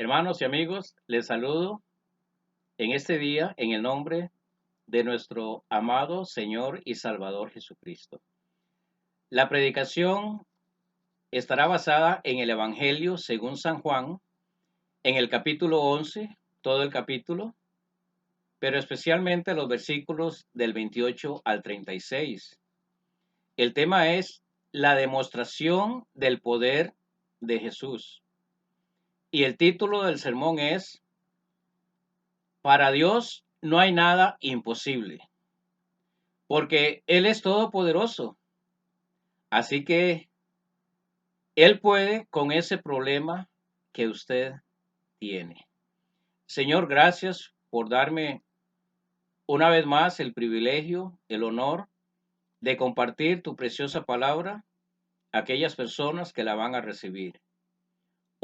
Hermanos y amigos, les saludo en este día en el nombre de nuestro amado Señor y Salvador Jesucristo. La predicación estará basada en el Evangelio según San Juan, en el capítulo 11, todo el capítulo, pero especialmente los versículos del 28 al 36. El tema es la demostración del poder de Jesús. Y el título del sermón es Para Dios no hay nada imposible, porque Él es todopoderoso. Así que Él puede con ese problema que usted tiene. Señor, gracias por darme una vez más el privilegio, el honor de compartir tu preciosa palabra a aquellas personas que la van a recibir.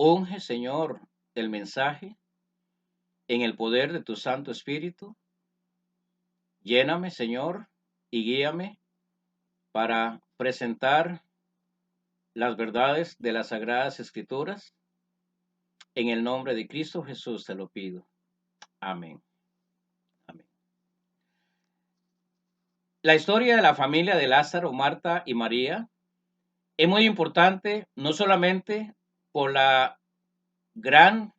Unge, Señor, el mensaje en el poder de tu Santo Espíritu. Lléname, Señor, y guíame para presentar las verdades de las Sagradas Escrituras. En el nombre de Cristo Jesús te lo pido. Amén. Amén. La historia de la familia de Lázaro, Marta y María es muy importante, no solamente por la gran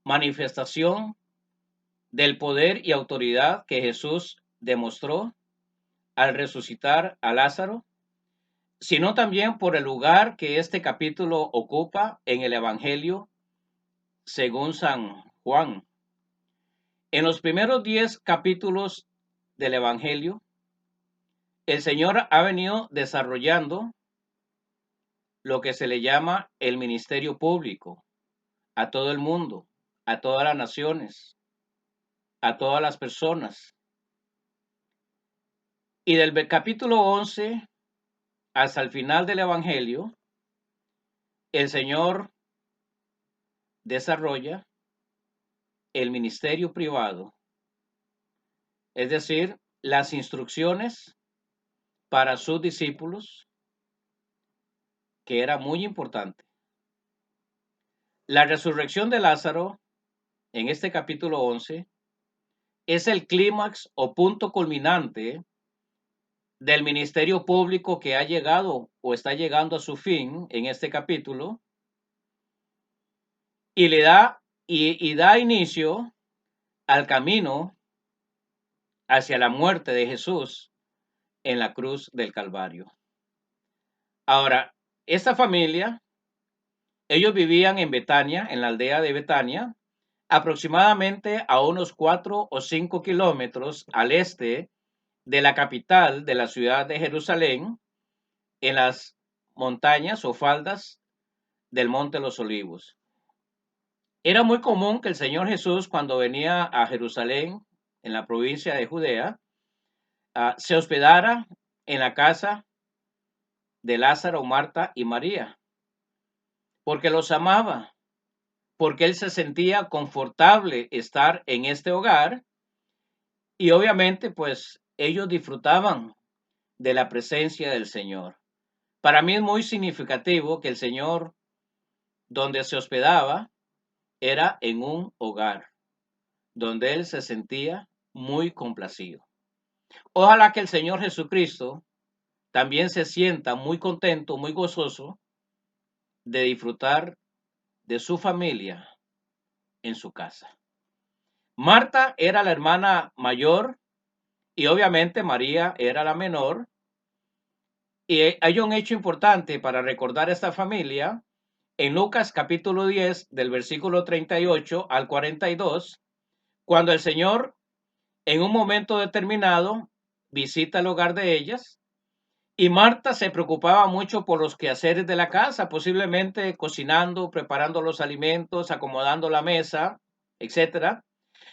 manifestación del poder y autoridad que Jesús demostró al resucitar a Lázaro, sino también por el lugar que este capítulo ocupa en el Evangelio según San Juan. En los primeros 10 capítulos del Evangelio, el Señor ha venido desarrollando lo que se le llama el ministerio público a todo el mundo, a todas las naciones, a todas las personas. Y del capítulo 11 hasta el final del Evangelio, el Señor desarrolla el ministerio privado, es decir, las instrucciones para sus discípulos, que era muy importante. La resurrección de Lázaro, en este capítulo 11, es el clímax o punto culminante del ministerio público que ha llegado o está llegando a su fin en este capítulo y le da inicio al camino hacia la muerte de Jesús en la cruz del Calvario. Ahora, esta familia, ellos vivían en Betania, en la aldea de Betania, aproximadamente a unos 4 o 5 kilómetros al este de la capital de la ciudad de Jerusalén, en las montañas o faldas del Monte de los Olivos. Era muy común que el Señor Jesús, cuando venía a Jerusalén, en la provincia de Judea, se hospedara en la casa de Lázaro, Marta y María, porque los amaba, porque él se sentía confortable estar en este hogar y obviamente pues ellos disfrutaban de la presencia del Señor. Para mí es muy significativo que el Señor, donde se hospedaba, era en un hogar, donde él se sentía muy complacido. Ojalá que el Señor Jesucristo también se sienta muy contento, muy gozoso de disfrutar de su familia en su casa. Marta era la hermana mayor y obviamente María era la menor. Y hay un hecho importante para recordar esta familia. En Lucas capítulo 10, del versículo 38 al 42, cuando el Señor en un momento determinado visita el hogar de ellas, y Marta se preocupaba mucho por los quehaceres de la casa, posiblemente cocinando, preparando los alimentos, acomodando la mesa, etcétera,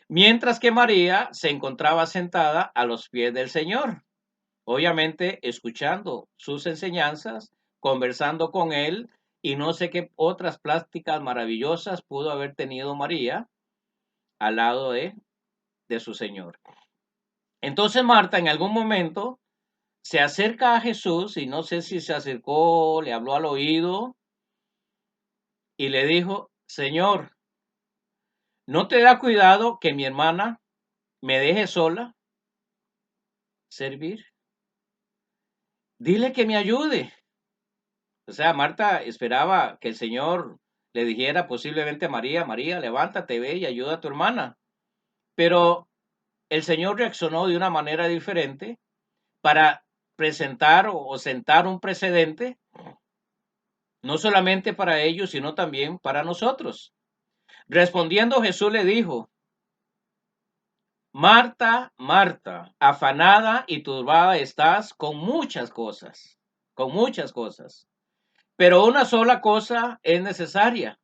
mientras que María se encontraba sentada a los pies del Señor, obviamente escuchando sus enseñanzas, conversando con él, y no sé qué otras pláticas maravillosas pudo haber tenido María al lado de su Señor. Entonces Marta en algún momento se acerca a Jesús y no sé si se acercó, le habló al oído y le dijo, Señor, ¿No te da cuidado que mi hermana me deje sola servir? Dile que me ayude. O sea, Marta esperaba que el Señor le dijera posiblemente a María, María, levántate, ve y ayuda a tu hermana. Pero el Señor reaccionó de una manera diferente para presentar o sentar un precedente, no solamente para ellos, sino también para nosotros. Respondiendo, Jesús le dijo, Marta, Marta, afanada y turbada estás con muchas cosas, pero una sola cosa es necesaria.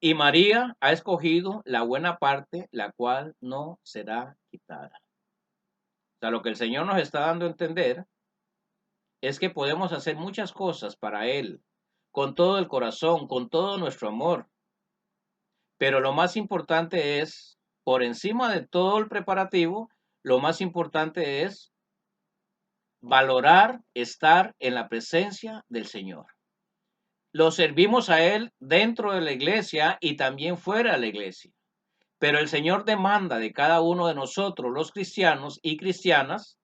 Y María ha escogido la buena parte, la cual no será quitada. O sea, lo que el Señor nos está dando a entender es que podemos hacer muchas cosas para Él, con todo el corazón, con todo nuestro amor. Pero lo más importante es, por encima de todo el preparativo, lo más importante es valorar estar en la presencia del Señor. Lo servimos a Él dentro de la iglesia y también fuera de la iglesia. Pero el Señor demanda de cada uno de nosotros, los cristianos y cristianas,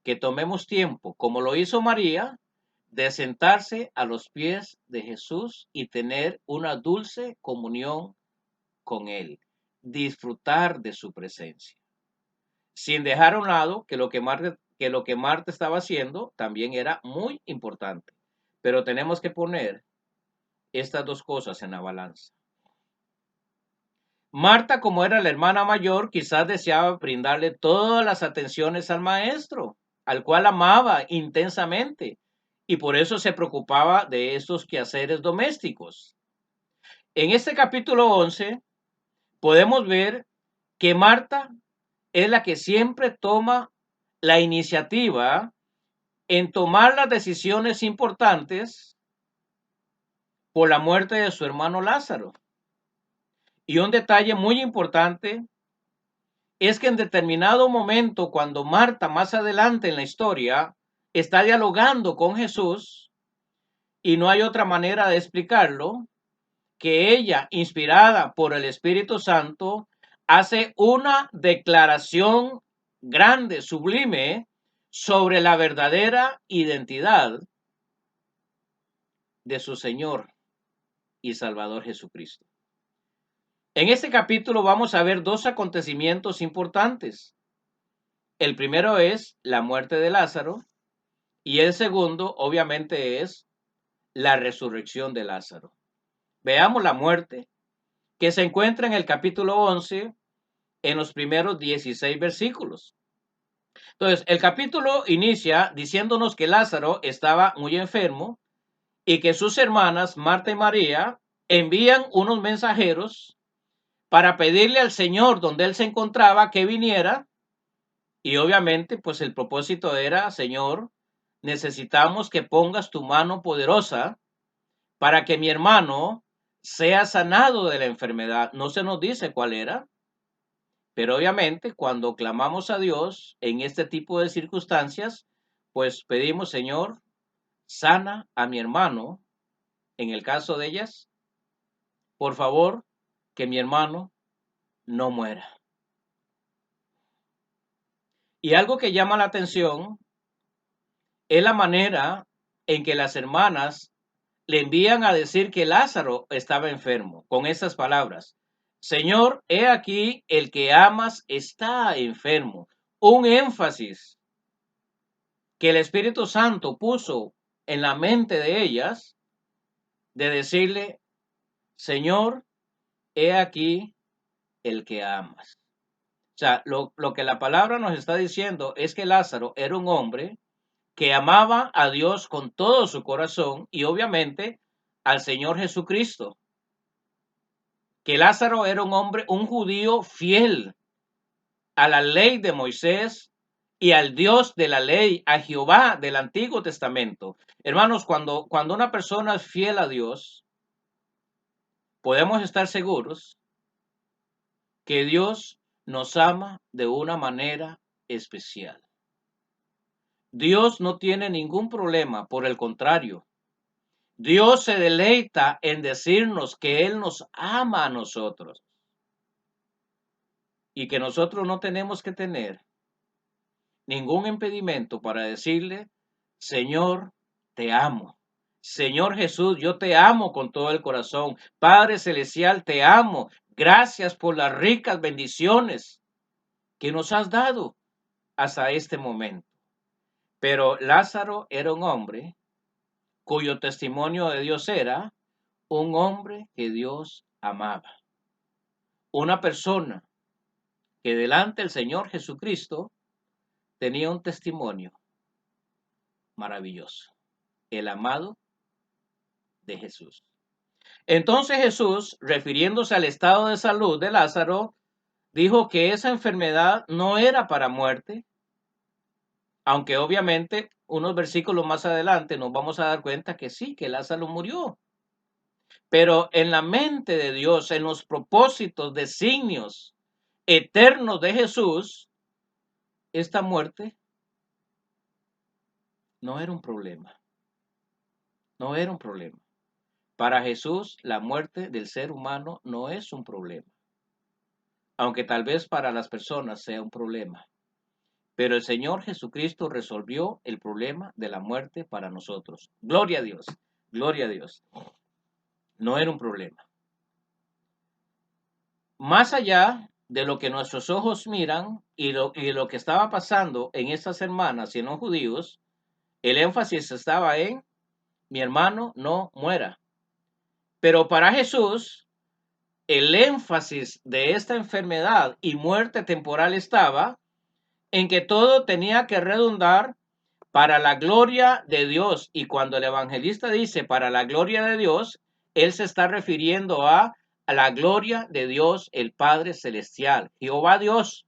que tomemos tiempo, como lo hizo María, de sentarse a los pies de Jesús y tener una dulce comunión con Él, disfrutar de su presencia, sin dejar a un lado que lo que Marta estaba haciendo también era muy importante. Pero tenemos que poner estas dos cosas en la balanza. Marta, como era la hermana mayor, quizás deseaba brindarle todas las atenciones al maestro, al cual amaba intensamente, y por eso se preocupaba de estos quehaceres domésticos. En este capítulo 11 podemos ver que Marta es la que siempre toma la iniciativa en tomar las decisiones importantes por la muerte de su hermano Lázaro. Y un detalle muy importante es que en determinado momento, cuando Marta más adelante en la historia está dialogando con Jesús, y no hay otra manera de explicarlo, que ella, inspirada por el Espíritu Santo, hace una declaración grande, sublime, sobre la verdadera identidad de su Señor y Salvador Jesucristo. En este capítulo vamos a ver dos acontecimientos importantes. El primero es la muerte de Lázaro y el segundo, obviamente, es la resurrección de Lázaro. Veamos la muerte que se encuentra en el capítulo 11 en los primeros 16 versículos. Entonces, el capítulo inicia diciéndonos que Lázaro estaba muy enfermo y que sus hermanas, Marta y María, envían unos mensajeros para pedirle al Señor donde él se encontraba que viniera. Y obviamente, pues el propósito era, Señor, necesitamos que pongas tu mano poderosa para que mi hermano sea sanado de la enfermedad. No se nos dice cuál era, pero obviamente cuando clamamos a Dios en este tipo de circunstancias, pues pedimos, Señor, sana a mi hermano. En el caso de ellas, por favor, que mi hermano no muera. Y algo que llama la atención es la manera en que las hermanas le envían a decir que Lázaro estaba enfermo, con estas palabras: Señor, he aquí el que amas está enfermo. Un énfasis que el Espíritu Santo puso en la mente de ellas de decirle: Señor, he aquí el que amas. O sea, lo que la palabra nos está diciendo es que Lázaro era un hombre que amaba a Dios con todo su corazón y obviamente al Señor Jesucristo. Que Lázaro era un hombre, un judío fiel a la ley de Moisés y al Dios de la ley, a Jehová del Antiguo Testamento. Hermanos, cuando una persona es fiel a Dios, podemos estar seguros que Dios nos ama de una manera especial. Dios no tiene ningún problema, por el contrario, Dios se deleita en decirnos que Él nos ama a nosotros. y que nosotros no tenemos que tener ningún impedimento para decirle, Señor, te amo. Señor Jesús, yo te amo con todo el corazón. Padre Celestial, te amo. Gracias por las ricas bendiciones que nos has dado hasta este momento. Pero Lázaro era un hombre cuyo testimonio de Dios era un hombre que Dios amaba. Una persona que delante del Señor Jesucristo tenía un testimonio maravilloso. El amado de Jesús. Entonces Jesús, refiriéndose al estado de salud de Lázaro, dijo que esa enfermedad no era para muerte, aunque obviamente unos versículos más adelante nos vamos a dar cuenta que sí, que Lázaro murió. Pero en la mente de Dios, en los propósitos, designios eternos de Jesús, esta muerte no era un problema. No era un problema. Para Jesús, la muerte del ser humano no es un problema, aunque tal vez para las personas sea un problema. Pero el Señor Jesucristo resolvió el problema de la muerte para nosotros. Gloria a Dios, gloria a Dios. No era un problema. Más allá de lo que nuestros ojos miran y lo que estaba pasando en estas hermanas y en los judíos, el énfasis estaba en, mi hermano no muera. Pero para Jesús, el énfasis de esta enfermedad y muerte temporal estaba en que todo tenía que redundar para la gloria de Dios. Y cuando el evangelista dice para la gloria de Dios, él se está refiriendo a la gloria de Dios, el Padre Celestial, Jehová Dios,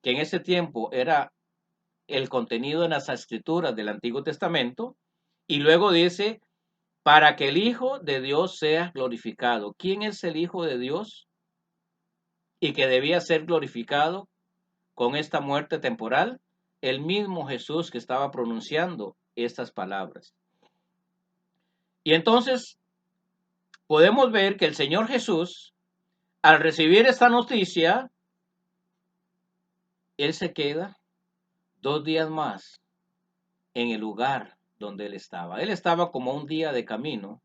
que en ese tiempo era el contenido en las escrituras del Antiguo Testamento. Y luego dice, para que el Hijo de Dios sea glorificado. ¿Quién es el Hijo de Dios? Y que debía ser glorificado con esta muerte temporal, el mismo Jesús que estaba pronunciando estas palabras. Y entonces podemos ver que el Señor Jesús, al recibir esta noticia, Él se queda 2 días más en el lugar donde Él estaba. Él estaba como un día de camino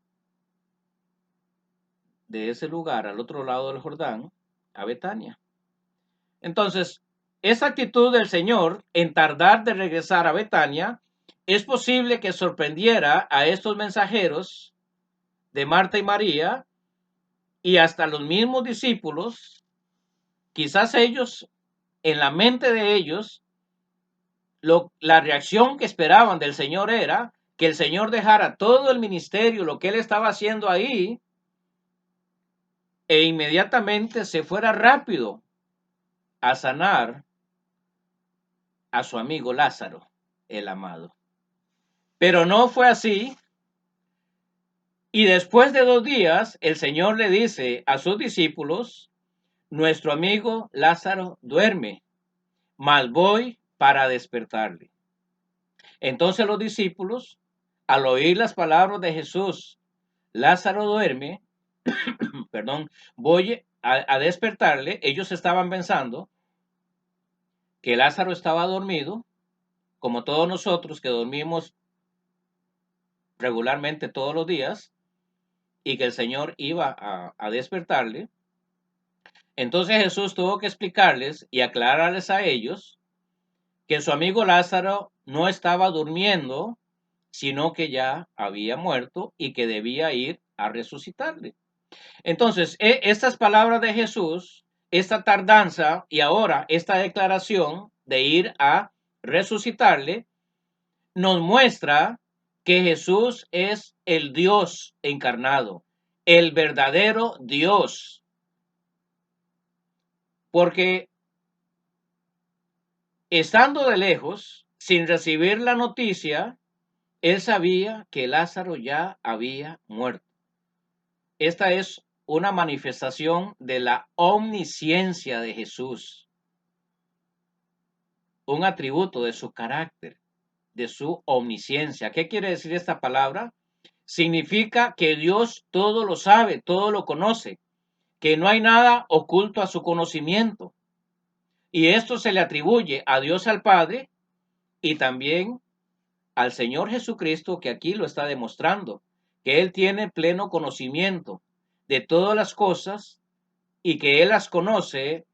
de ese lugar al otro lado del Jordán, a Betania. Entonces, esa actitud del Señor en tardar de regresar a Betania, es posible que sorprendiera a estos mensajeros de Marta y María y hasta los mismos discípulos. Quizás ellos, en la mente de ellos, la reacción que esperaban del Señor era que el Señor dejara todo el ministerio, lo que Él estaba haciendo ahí, e inmediatamente se fuera rápido a sanar a su amigo Lázaro, el amado. Pero no fue así. Y después de 2 días, el Señor le dice a sus discípulos, nuestro amigo Lázaro duerme, mas voy para despertarle. Entonces los discípulos, al oír las palabras de Jesús, Lázaro duerme, perdón, voy a despertarle, ellos estaban pensando que Lázaro estaba dormido, como todos nosotros que dormimos regularmente todos los días, y que el Señor iba a despertarle. Entonces Jesús tuvo que explicarles y aclararles a ellos que su amigo Lázaro no estaba durmiendo, sino que ya había muerto y que debía ir a resucitarle. Entonces, estas palabras de Jesús, esta tardanza y ahora esta declaración de ir a resucitarle, nos muestra que Jesús es el Dios encarnado, el verdadero Dios. Porque estando de lejos, sin recibir la noticia, él sabía que Lázaro ya había muerto. Esta es una manifestación de la omnisciencia de Jesús, un atributo de su carácter, de su omnisciencia. ¿Qué quiere decir esta palabra? Significa que Dios todo lo sabe, todo lo conoce. que no hay nada oculto a su conocimiento. Y esto se le atribuye a Dios al Padre y también al Señor Jesucristo, que aquí lo está demostrando, que Él tiene pleno conocimiento de todas las cosas y que Él las conoce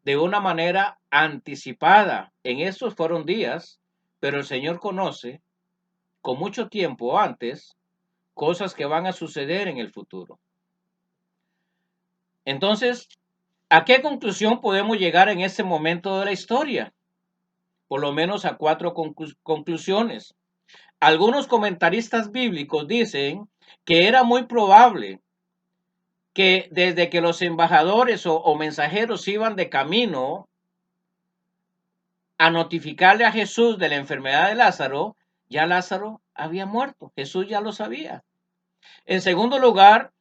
de una manera anticipada. En estos fueron días, pero el Señor conoce con mucho tiempo antes cosas que van a suceder en el futuro. Entonces, ¿a qué conclusión podemos llegar en este momento de la historia? Por lo menos a cuatro conclusiones. Algunos comentaristas bíblicos dicen que era muy probable que desde que los embajadores o mensajeros iban de camino a notificarle a Jesús de la enfermedad de Lázaro, ya Lázaro había muerto. Jesús ya lo sabía. En segundo lugar,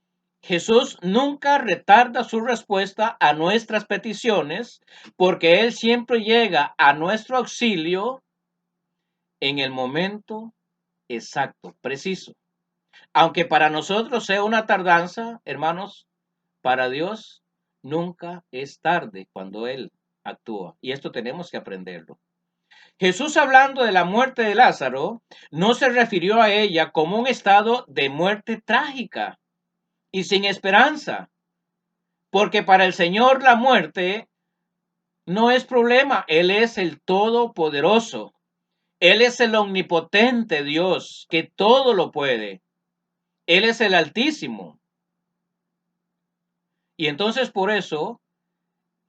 Jesús nunca retarda su respuesta a nuestras peticiones porque Él siempre llega a nuestro auxilio en el momento exacto, preciso. Aunque para nosotros sea una tardanza, hermanos, para Dios nunca es tarde cuando Él actúa. Y esto tenemos que aprenderlo. Jesús, hablando de la muerte de Lázaro, no se refirió a ella como un estado de muerte trágica y sin esperanza, porque para el Señor la muerte no es problema. Él es el Todopoderoso. Él es el omnipotente Dios que todo lo puede. Él es el Altísimo. Y entonces por eso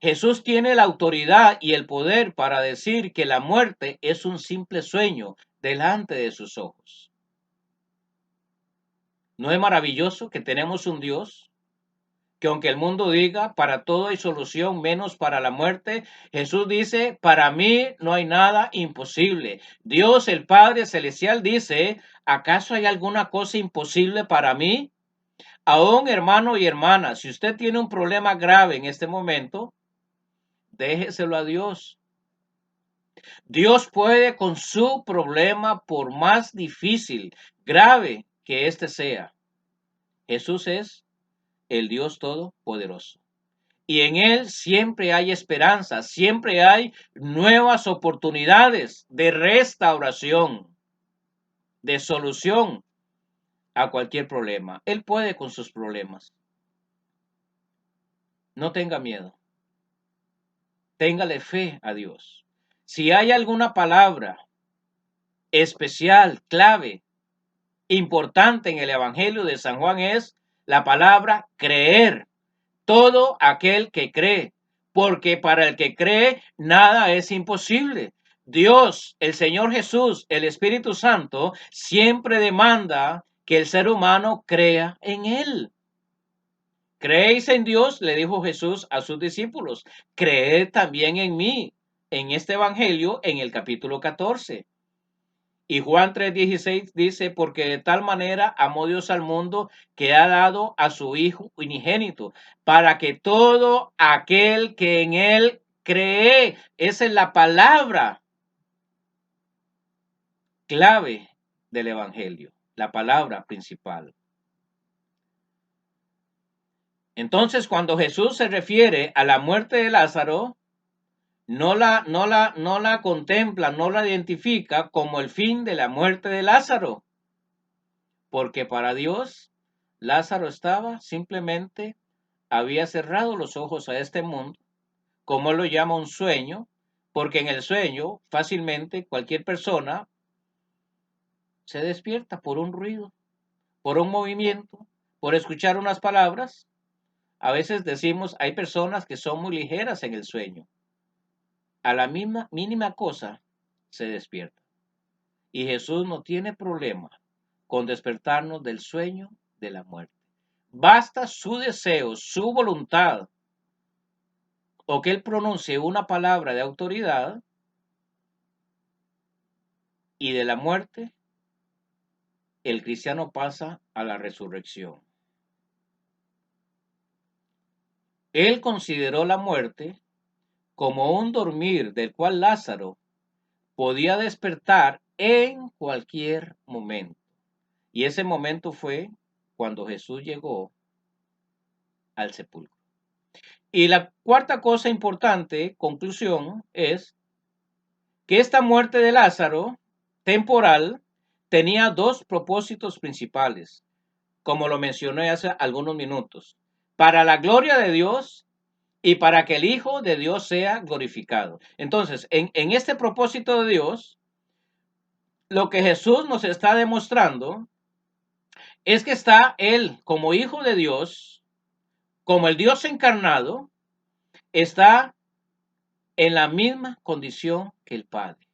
Jesús tiene la autoridad y el poder para decir que la muerte es un simple sueño delante de sus ojos. ¿No es maravilloso que tenemos un Dios que, aunque el mundo diga para todo hay solución menos para la muerte, Jesús dice, para mí no hay nada imposible? Dios el Padre Celestial dice, ¿acaso hay alguna cosa imposible para mí? Aún, hermano y hermana, si usted tiene un problema grave en este momento, déjeselo a Dios. Dios puede con su problema, por más difícil, grave que éste sea. Jesús es el Dios Todopoderoso. Y en Él siempre hay esperanza, siempre hay nuevas oportunidades de restauración, de solución a cualquier problema. Él puede con sus problemas. No tenga miedo. Téngale fe a Dios. Si hay alguna palabra especial, clave, importante en el Evangelio de San Juan es la palabra creer. Todo aquel que cree, porque para el que cree nada es imposible. Dios, el Señor Jesús, el Espíritu Santo, siempre demanda que el ser humano crea en Él. ¿Creéis en Dios?, le dijo Jesús a sus discípulos. Creed también en mí, en este Evangelio, en el capítulo 14. Y Juan 3:16 dice, porque de tal manera amó Dios al mundo que ha dado a su Hijo unigénito, para que todo aquel que en Él cree, esa es la palabra clave del Evangelio, la palabra principal. Entonces, cuando Jesús se refiere a la muerte de Lázaro, no la contempla, no la identifica como el fin de la muerte de Lázaro, porque para Dios Lázaro había cerrado los ojos a este mundo, como él lo llama un sueño, porque en el sueño fácilmente cualquier persona se despierta por un ruido, por un movimiento, por escuchar unas palabras. A veces decimos, hay personas que son muy ligeras en el sueño. A la mínima cosa se despierta. Y Jesús no tiene problema con despertarnos del sueño de la muerte. Basta su deseo, su voluntad, o que Él pronuncie una palabra de autoridad y de la muerte, el cristiano pasa a la resurrección. Él consideró la muerte como un dormir del cual Lázaro podía despertar en cualquier momento. Y ese momento fue cuando Jesús llegó al sepulcro. Y la cuarta cosa importante, conclusión, es que esta muerte de Lázaro, temporal, tenía dos propósitos principales, como lo mencioné hace algunos minutos, para la gloria de Dios y para que el Hijo de Dios sea glorificado. Entonces, en este propósito de Dios, lo que Jesús nos está demostrando es que está Él como Hijo de Dios, como el Dios encarnado, está en la misma condición que el Padre.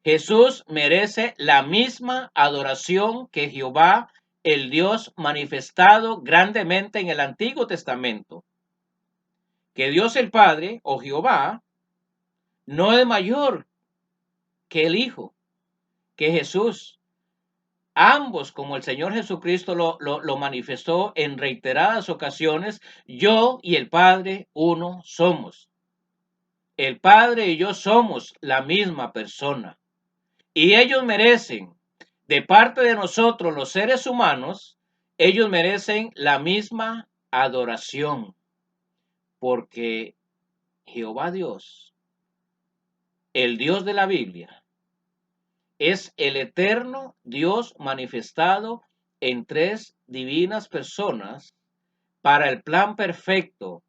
Jesús merece la misma adoración que Jehová, el Dios manifestado grandemente en el Antiguo Testamento. Que Dios el Padre o Jehová no es mayor que el Hijo, que Jesús. Ambos, como el Señor Jesucristo lo manifestó en reiteradas ocasiones, yo y el Padre uno somos. El Padre y yo somos la misma persona. Y ellos merecen, de parte de nosotros los seres humanos, ellos merecen la misma adoración. Porque Jehová Dios, el Dios de la Biblia, es el eterno Dios manifestado en tres divinas personas para el plan perfecto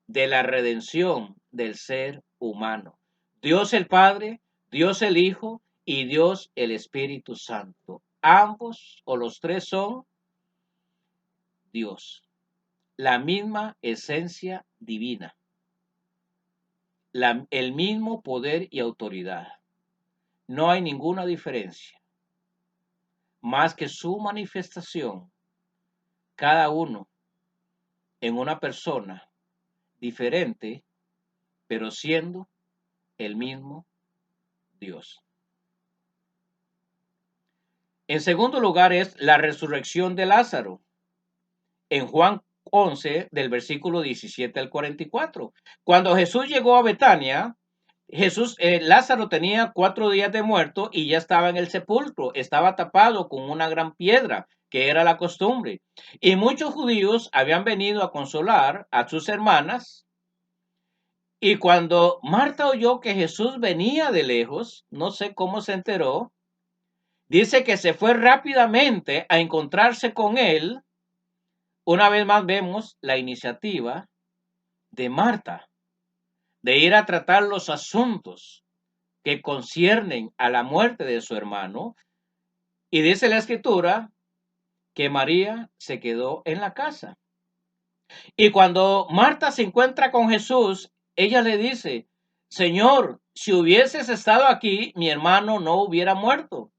de la redención del ser humano. Dios el Padre, Dios el Hijo y Dios el Espíritu Santo. Ambos o los tres son Dios, la misma esencia divina, el mismo poder y autoridad. No hay ninguna diferencia, más que su manifestación, cada uno en una persona diferente, pero siendo el mismo Dios. En segundo lugar es la resurrección de Lázaro. En Juan 11, del versículo 17 al 44. Cuando Jesús llegó a Betania, Lázaro tenía 4 días de muerto y ya estaba en el sepulcro, estaba tapado con una gran piedra, que era la costumbre. Y muchos judíos habían venido a consolar a sus hermanas. Y cuando Marta oyó que Jesús venía de lejos, no sé cómo se enteró, dice que se fue rápidamente a encontrarse con él. Una vez más vemos la iniciativa de Marta de ir a tratar los asuntos que conciernen a la muerte de su hermano. Y dice la escritura que María se quedó en la casa. Y cuando Marta se encuentra con Jesús, ella le dice, Señor, si hubieses estado aquí, mi hermano no hubiera muerto.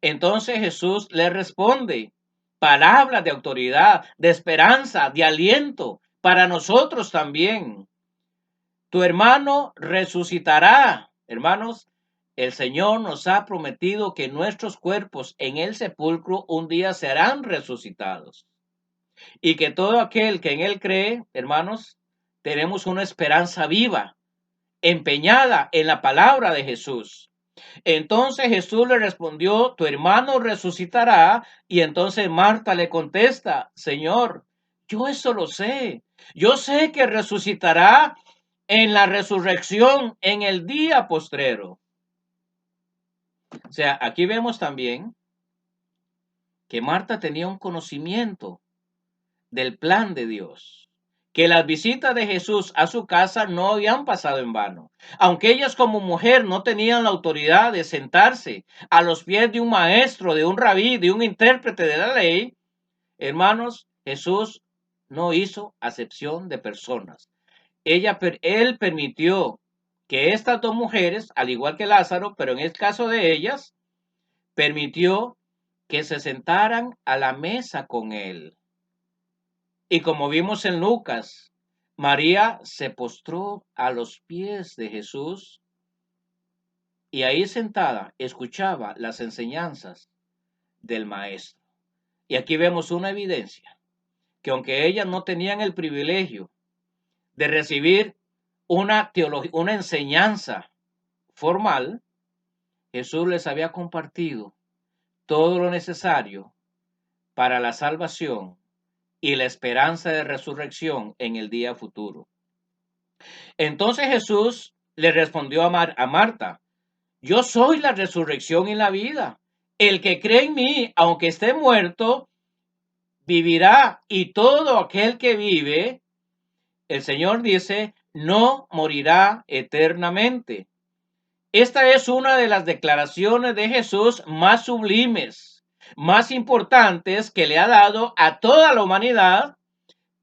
Entonces Jesús le responde, palabras de autoridad, de esperanza, de aliento para nosotros también. Tu hermano resucitará. Hermanos, el Señor nos ha prometido que nuestros cuerpos en el sepulcro un día serán resucitados. Y que todo aquel que en Él cree, hermanos, tenemos una esperanza viva, empeñada en la palabra de Jesús. Entonces Jesús le respondió, tu hermano resucitará. Y entonces Marta le contesta, Señor, yo eso lo sé. Yo sé que resucitará en la resurrección en el día postrero. O sea, aquí vemos también que Marta tenía un conocimiento del plan de Dios, que las visitas de Jesús a su casa no habían pasado en vano. Aunque ellas como mujer no tenían la autoridad de sentarse a los pies de un maestro, de un rabí, de un intérprete de la ley, hermanos, Jesús no hizo acepción de personas. Él permitió que estas dos mujeres, al igual que Lázaro, pero en el caso de ellas, permitió que se sentaran a la mesa con él. Y como vimos en Lucas, María se postró a los pies de Jesús y ahí sentada escuchaba las enseñanzas del maestro. Y aquí vemos una evidencia que aunque ellas no tenían el privilegio de recibir una teología, una enseñanza formal, Jesús les había compartido todo lo necesario para la salvación y la esperanza de resurrección en el día futuro. Entonces Jesús le respondió a Marta, yo soy la resurrección y la vida. El que cree en mí, aunque esté muerto, vivirá. Y todo aquel que vive, el Señor dice, no morirá eternamente. Esta es una de las declaraciones de Jesús más sublimes, más importantes que le ha dado a toda la humanidad,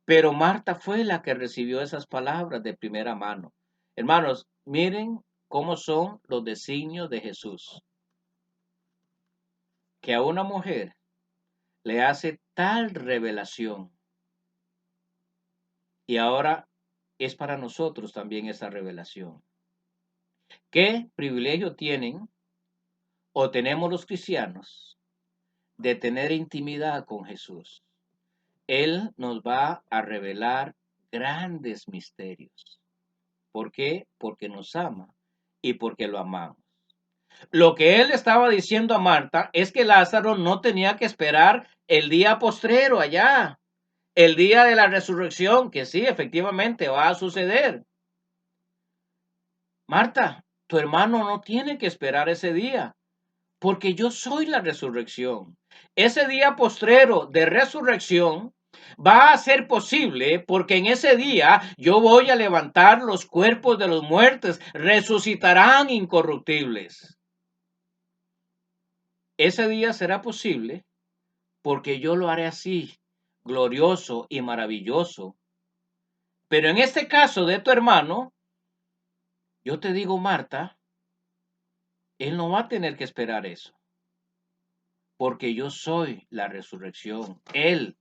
pero Marta fue la que recibió esas palabras de primera mano. Hermanos, miren cómo son los designios de Jesús, que a una mujer le hace tal revelación y ahora es para nosotros también esa revelación. ¿Qué privilegio tienen o tenemos los cristianos de tener intimidad con Jesús? Él nos va a revelar grandes misterios. ¿Por qué? Porque nos ama y porque lo amamos. Lo que él estaba diciendo a Marta es que Lázaro no tenía que esperar el día postrero allá, el día de la resurrección, que sí, efectivamente va a suceder. Marta, tu hermano no tiene que esperar ese día, porque yo soy la resurrección. Ese día postrero de resurrección va a ser posible porque en ese día yo voy a levantar los cuerpos de los muertos, resucitarán incorruptibles. Ese día será posible porque yo lo haré así, glorioso y maravilloso. Pero en este caso de tu hermano, yo te digo, Marta, él no va a tener que esperar eso, porque yo soy la resurrección. Él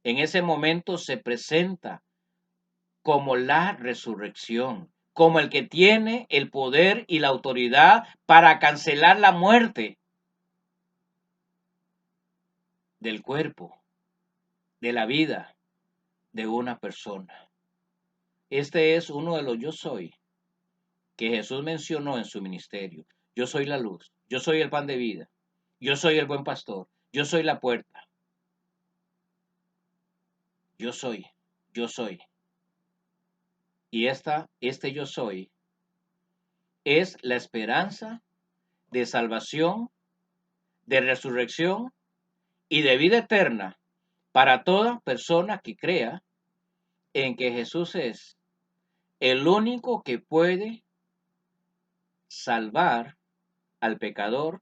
en ese momento se presenta como la resurrección, como el que tiene el poder y la autoridad para cancelar la muerte del cuerpo, de la vida de una persona. Este es uno de los yo soy que Jesús mencionó en su ministerio. Yo soy la luz, yo soy el pan de vida, yo soy el buen pastor, yo soy la puerta, yo soy, yo soy. Y este yo soy es la esperanza de salvación, de resurrección y de vida eterna para toda persona que crea en que Jesús es el único que puede salvar al pecador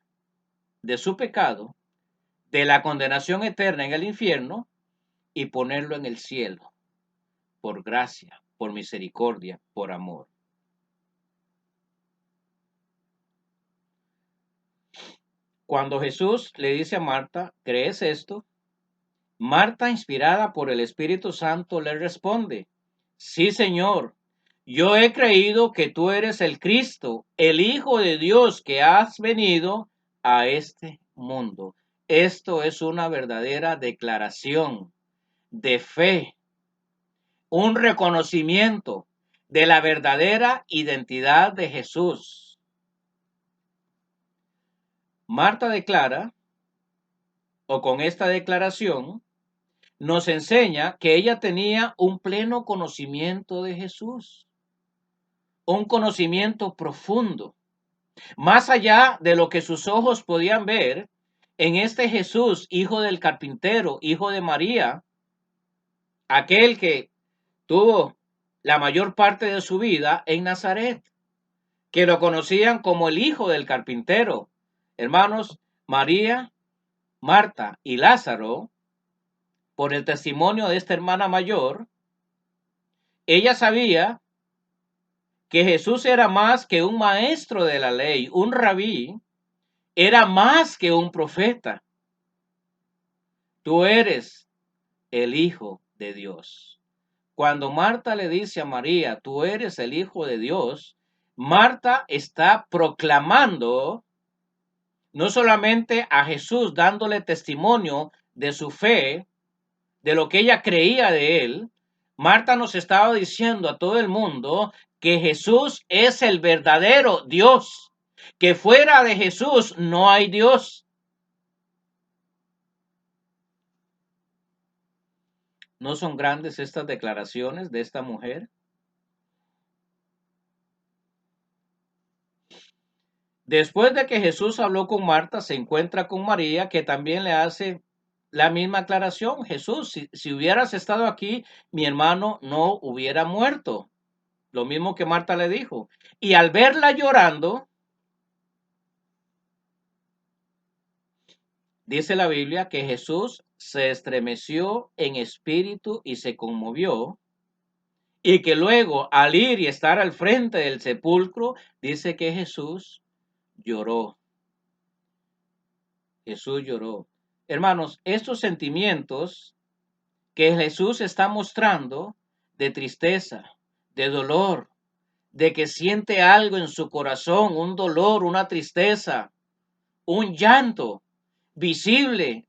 de su pecado, de la condenación eterna en el infierno y ponerlo en el cielo, por gracia, por misericordia, por amor. Cuando Jesús le dice a Marta, ¿crees esto? Marta, inspirada por el Espíritu Santo, le responde, sí, Señor, yo he creído que tú eres el Cristo, el Hijo de Dios que has venido a este mundo. Esto es una verdadera declaración de fe, un reconocimiento de la verdadera identidad de Jesús. Marta declara, o con esta declaración, nos enseña que ella tenía un pleno conocimiento de Jesús, un conocimiento profundo, más allá de lo que sus ojos podían ver en este Jesús, hijo del carpintero, hijo de María, aquel que tuvo la mayor parte de su vida en Nazaret, que lo conocían como el hijo del carpintero. Hermanos, María, Marta y Lázaro, por el testimonio de esta hermana mayor, ella sabía que Jesús era más que un maestro de la ley, un rabí, era más que un profeta. Tú eres el Hijo de Dios. Cuando Marta le dice a María, tú eres el Hijo de Dios, Marta está proclamando no solamente a Jesús, dándole testimonio de su fe, de lo que ella creía de él. Marta nos estaba diciendo a todo el mundo que Jesús es el verdadero Dios, que fuera de Jesús no hay Dios. ¿No son grandes estas declaraciones de esta mujer? Después de que Jesús habló con Marta, se encuentra con María, que también le hace la misma aclaración. Jesús, si hubieras estado aquí, mi hermano no hubiera muerto. Lo mismo que Marta le dijo. Y al verla llorando, dice la Biblia que Jesús se estremeció en espíritu y se conmovió, y que luego al ir y estar al frente del sepulcro, dice que Jesús lloró. Jesús lloró. Hermanos, estos sentimientos que Jesús está mostrando de tristeza, de dolor, de que siente algo en su corazón, un dolor, una tristeza, un llanto visible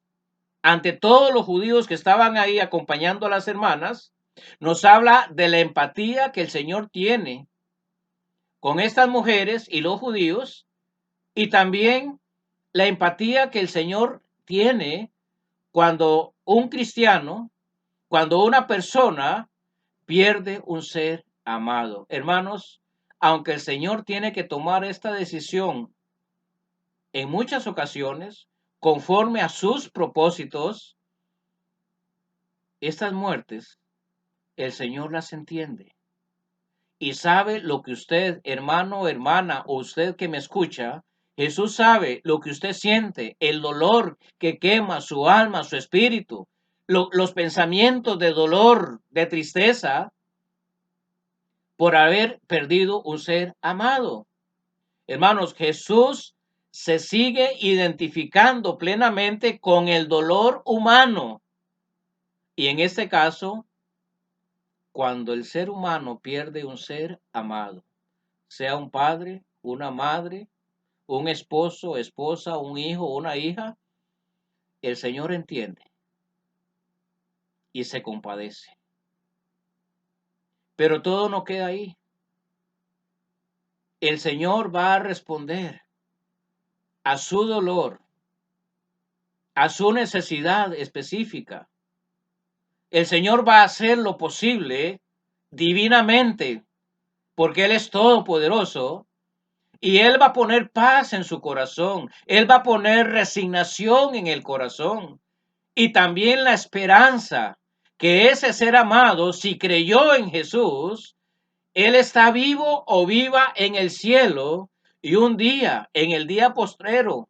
ante todos los judíos que estaban ahí acompañando a las hermanas, nos habla de la empatía que el Señor tiene con estas mujeres y los judíos, y también la empatía que el Señor tiene cuando un cristiano, cuando una persona pierde un ser amado. Hermanos, aunque el Señor tiene que tomar esta decisión en muchas ocasiones, conforme a sus propósitos, estas muertes, el Señor las entiende. Y sabe lo que usted, hermano o hermana, o usted que me escucha, Jesús sabe lo que usted siente, el dolor que quema su alma, su espíritu, los pensamientos de dolor, de tristeza, por haber perdido un ser amado. Hermanos, Jesús se sigue identificando plenamente con el dolor humano. Y en este caso, cuando el ser humano pierde un ser amado, sea un padre, una madre, un esposo, esposa, un hijo, una hija, el Señor entiende y se compadece. Pero todo no queda ahí. El Señor va a responder a su dolor, a su necesidad específica. El Señor va a hacer lo posible divinamente, porque Él es todopoderoso, y Él va a poner paz en su corazón. Él va a poner resignación en el corazón. Y también la esperanza que ese ser amado, si creyó en Jesús, Él está vivo o viva en el cielo, y un día, en el día postrero,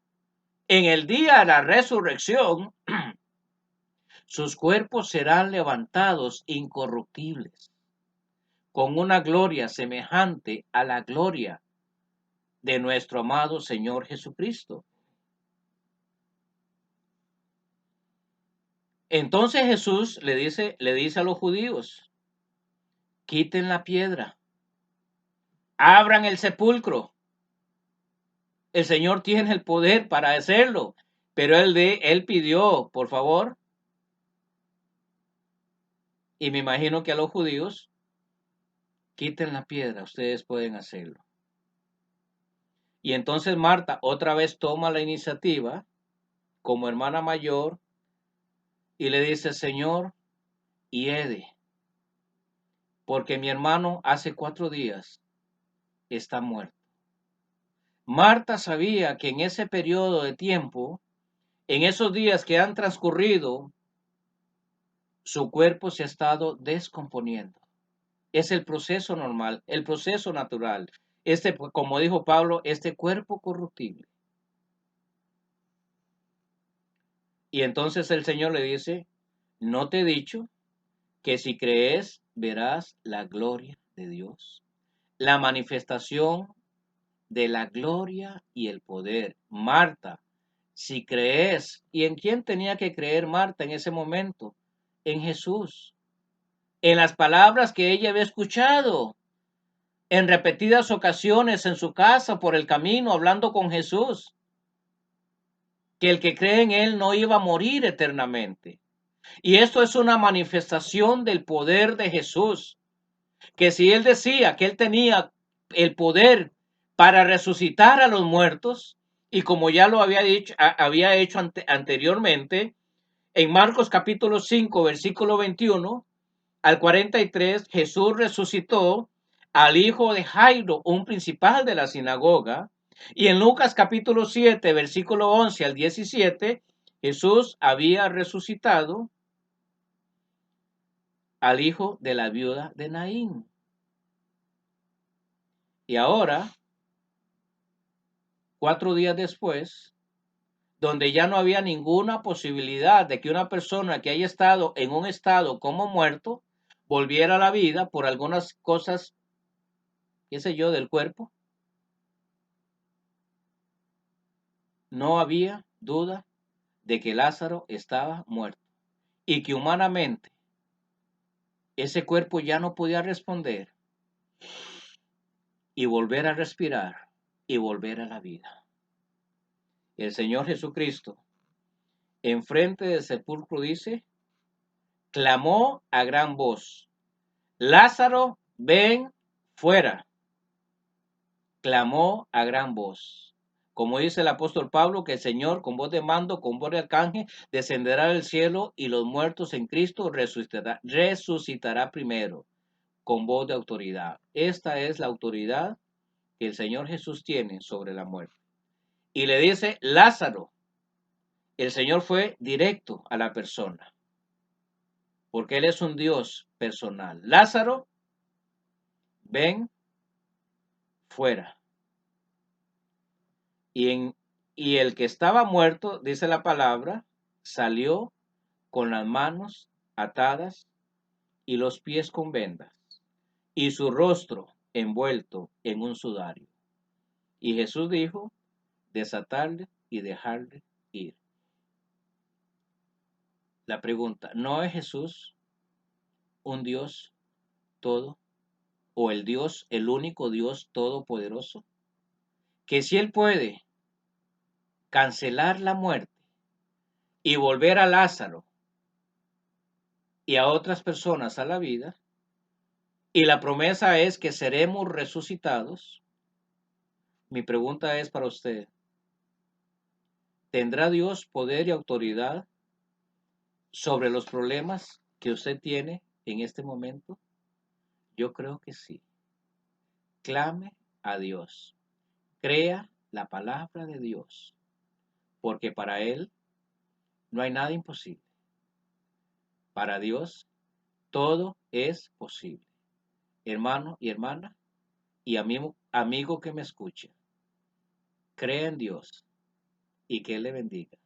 en el día de la resurrección, sus cuerpos serán levantados incorruptibles, con una gloria semejante a la gloria de nuestro amado Señor Jesucristo. Entonces Jesús le dice a los judíos, quiten la piedra, abran el sepulcro. El Señor tiene el poder para hacerlo, pero él pidió, por favor, y me imagino que a los judíos, quiten la piedra, ustedes pueden hacerlo. Y entonces Marta otra vez toma la iniciativa como hermana mayor y le dice, Señor, hiede, porque mi hermano hace 4 días está muerto. Marta sabía que en ese periodo de tiempo, en esos días que han transcurrido, su cuerpo se ha estado descomponiendo. Es el proceso normal, el proceso natural. Como dijo Pablo, este cuerpo corruptible. Y entonces el Señor le dice, ¿no te he dicho que si crees verás la gloria de Dios? La manifestación de la gloria y el poder. Marta, si crees, ¿y en quién tenía que creer Marta en ese momento? En Jesús, en las palabras que ella había escuchado en repetidas ocasiones en su casa por el camino hablando con Jesús, que el que cree en él no iba a morir eternamente. Y esto es una manifestación del poder de Jesús, que si él decía que él tenía el poder para resucitar a los muertos, y como ya lo había hecho anteriormente, en Marcos capítulo 5, versículo 21 al 43, Jesús resucitó al hijo de Jairo, un principal de la sinagoga, Y en Lucas capítulo 7, versículo 11 al 17, Jesús había resucitado al hijo de la viuda de Naín. Y ahora, 4 días después, donde ya no había ninguna posibilidad de que una persona que haya estado en un estado como muerto volviera a la vida por algunas cosas, qué sé yo, del cuerpo, no había duda de que Lázaro estaba muerto y que humanamente ese cuerpo ya no podía responder y volver a respirar y volver a la vida. El Señor Jesucristo, enfrente del sepulcro, dice, clamó a gran voz, Lázaro, ven fuera. Clamó a gran voz. Como dice el apóstol Pablo, que el Señor con voz de mando, con voz de arcángel, descenderá del cielo y los muertos en Cristo resucitará primero con voz de autoridad. Esta es la autoridad que el Señor Jesús tiene sobre la muerte. Y le dice, Lázaro, el Señor fue directo a la persona, porque Él es un Dios personal. Lázaro, ven fuera. Y el que estaba muerto, dice la palabra, salió con las manos atadas y los pies con vendas, y su rostro envuelto en un sudario. Y Jesús dijo, desatarle y dejarle ir. La pregunta, ¿no es Jesús un Dios todo o el único Dios todopoderoso? Que si Él puede cancelar la muerte y volver a Lázaro y a otras personas a la vida, y la promesa es que seremos resucitados, mi pregunta es para usted, ¿tendrá Dios poder y autoridad sobre los problemas que usted tiene en este momento? Yo creo que sí. Clame a Dios. Crea la palabra de Dios, porque para Él no hay nada imposible. Para Dios todo es posible. Hermano y hermana y amigo que me escuche, crea en Dios y que Él le bendiga.